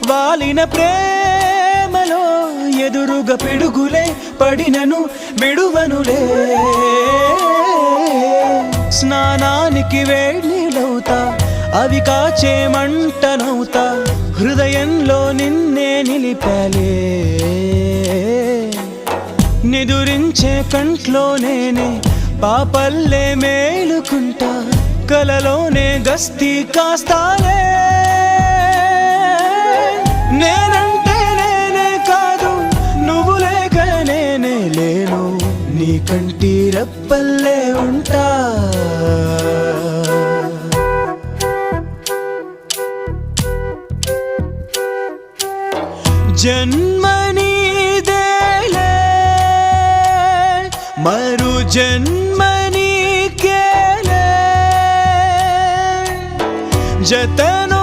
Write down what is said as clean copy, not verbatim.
వాలిన ప్రేమలో ఎదురుగా పిడుగులే పడినను విడువనులే స్నానానికి వేడినవుతా అవి కాచే మంటనవుతా హృదయంలో నిన్నే నిలిపాలే నిదురించే కంట్లో నేనే పాపల్లే మేలుకుంటా కలలోనే గస్తీ కాస్తాలే నేనంటే నేనే కాదు నువ్వు లేక నేనే లేను నీ కంటి రెప్పల్లే ఉంటా జన్మనీదేలే మరు జన్మనీకేలే జతను